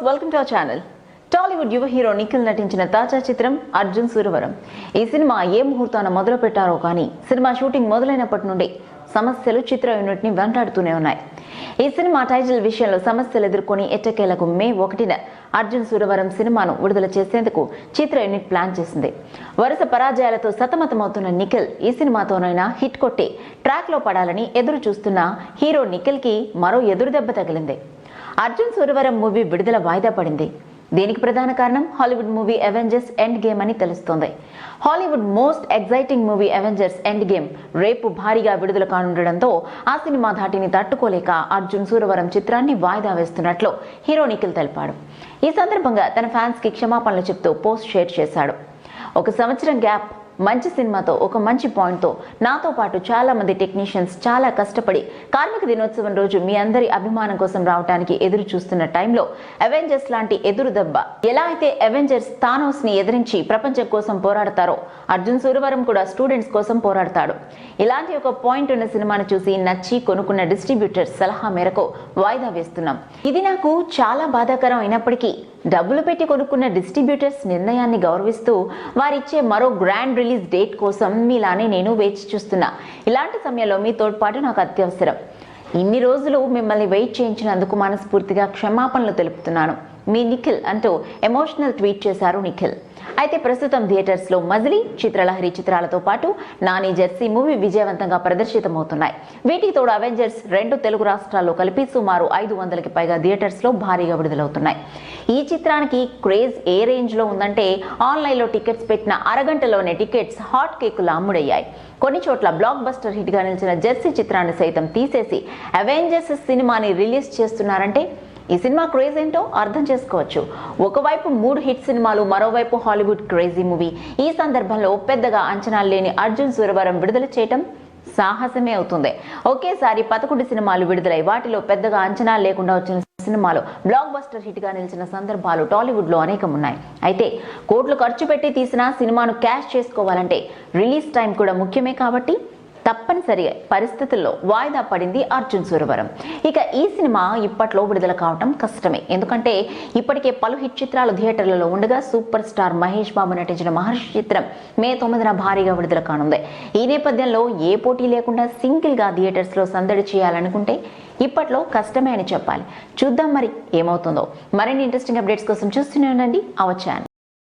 Welcome to our channel. Tollywood యువ hero Nikhil నటించిన తాజా చిత్రం అర్జున్ సూరవరం. ఈ సినిమా ఏ ముహూర్తాన మొదలు పెట్టారో కానీ సినిమా షూటింగ్ మొదలైనప్పటి నుండి సమస్యలు చిత్ర యూనిట్ ని వెంటాడుతూనే ఉన్నాయి. ఈ సినిమా టైటిల్ విషయంలో సమస్యలు ఎదుర్కొని ఎట్టకేలకు మే 1న అర్జున్ సూరవరం సినిమాను విడుదల చేసేందుకు చిత్ర యూనిట్ ప్లాన్ చేసింది. వరుస పరాజయాలతో సతమతమవుతున్న నిఖిల్ ఈ సినిమాతోనైనా హిట్ కొట్టి ట్రాక్ లో పడాలని ఎదురు చూస్తున్న హీరో నిఖిల్ కి మరో ఎదురు దెబ్బ తగిలింది. అర్జున్ సూరవరం మూవీ విడుదల వాయిదా పడింది. దీనికి ప్రధాన కారణం Hollywood movie Avengers end game అని తెలుస్తోంది. Hollywood most exciting movie Avengers end game రేపు భారీగా విడుదల కానుండడంతో ఆ సినిమా ధాటిని తట్టుకోలేక అర్జున్ సూరవరం చిత్రాన్ని వాయిదా వేస్తున్నట్లు హీరో నిఖిల్ తెలిపాడు. ఈ సందర్భంగా తన ఫ్యాన్స్ కి క్షమాపణలు చెప్తూ పోస్ట్ షేర్ చేశాడు. ఒక సంవత్సరం గ్యాప్, మంచి సినిమాతో, ఒక మంచి పాయింట్తో నాతో పాటు చాలా మంది టెక్నీషియన్స్ చాలా కష్టపడి కార్మిక దినోత్సవం రోజు మీ అందరి అభిమానం కోసం రావడానికి ఎదురు చూస్తున్న టైంలో అవెంజర్స్ లాంటి ఎదురు దెబ్బ, ఎలా అయితే అవెంజర్స్ థానోస్ ని ఎదిరించి ప్రపంచం కోసం పోరాడతారో అర్జున్ సూరవరం కూడా స్టూడెంట్స్ కోసం పోరాడతాడు. ఇలాంటి ఒక పాయింట్ ఉన్న సినిమాను చూసి నచ్చి కొనుక్కున్న డిస్ట్రిబ్యూటర్స్ సలహా మేరకు వాయిదా వేస్తున్నాం. ఇది నాకు చాలా బాధాకరం అయినప్పటికీ డబ్బులు పెట్టి కొనుక్కున్న డిస్ట్రిబ్యూటర్స్ నిర్ణయాన్ని గౌరవిస్తూ వారిచ్చే మరో గ్రాండ్ రిలీజ్ డేట్ కోసం మీలానే నేను వేచి చూస్తున్నా. ఇలాంటి సమయంలో మీ తోడ్పాటు నాకు అత్యవసరం. ఇన్ని రోజులు మిమ్మల్ని వెయిట్ చేయించినందుకు మనస్ఫూర్తిగా క్షమాపణలు తెలుపుతున్నాను. మీ నిఖిల్ అంటూ ఎమోషనల్ ట్వీట్ చేశారు నిఖిల్. అయితే ప్రస్తుతం థియేటర్స్ లో మజిలీ, చిత్రలహరి చిత్రాలతో పాటు నాని జెర్సీ మూవీ విజయవంతంగా ప్రదర్శితమవుతున్నాయి. వీటికి తోడు అవెంజర్స్ 2 తెలుగు రాష్ట్రాల్లో కలిపి సుమారు 500కి పైగా థియేటర్స్ లో భారీగా విడుదలవుతున్నాయి. ఈ చిత్రానికి క్రేజ్ ఏ రేంజ్ లో ఉందంటే ఆన్లైన్ లో టికెట్స్ పెట్టిన అరగంటలోనే టికెట్స్ హాట్ కేకులా అమ్ముడయ్యాయి. కొన్ని చోట్ల బ్లాక్ బస్టర్ హిట్ గా నిలిచిన జెర్సీ చిత్రాన్ని సైతం తీసేసి అవెంజర్స్ సినిమాని రిలీజ్ చేస్తున్నారంటే ఈ సినిమా క్రేజ్ ఏంటో అర్థం చేసుకోవచ్చు. ఒకవైపు 3 హిట్ సినిమాలు, మరోవైపు హాలీవుడ్ క్రేజీ మూవీ. ఈ సందర్భంలో పెద్దగా అంచనాలు లేని అర్జున్ సూరవరం విడుదల చేయటం సాహసమే అవుతుంది. ఒకేసారి 11 సినిమాలు విడుదలై వాటిలో పెద్దగా అంచనాలు లేకుండా వచ్చిన సినిమాలు బ్లాక్ బస్టర్ హిట్ గా నిలిచిన సందర్భాలు టాలీవుడ్ లో అనేకం ఉన్నాయి. అయితే కోట్లు ఖర్చు పెట్టి తీసిన సినిమాను క్యాష్ చేసుకోవాలంటే రిలీజ్ టైం కూడా ముఖ్యమే. కాబట్టి తప్పనిసరిగా పరిస్థితుల్లో వాయిదా పడింది అర్జున్ సూరవరం. ఇక ఈ సినిమా ఇప్పట్లో విడుదల కావటం కష్టమే. ఎందుకంటే ఇప్పటికే పలు హిట్ చిత్రాలు థియేటర్లలో ఉండగా సూపర్ స్టార్ మహేష్ బాబు నటించిన మహర్షి చిత్రం మే 9న భారీగా విడుదల కానుంది. ఈ నేపథ్యంలో ఏ పోటీ లేకుండా సింగిల్ గా థియేటర్స్ లో సందడి చేయాలనుకుంటే ఇప్పట్లో కష్టమే అని చెప్పాలి. చూద్దాం మరి ఏమవుతుందో. మరిన్ని ఇంట్రెస్టింగ్ అప్డేట్స్ కోసం చూస్తూనే ఉండండి అవర్ ఛానల్.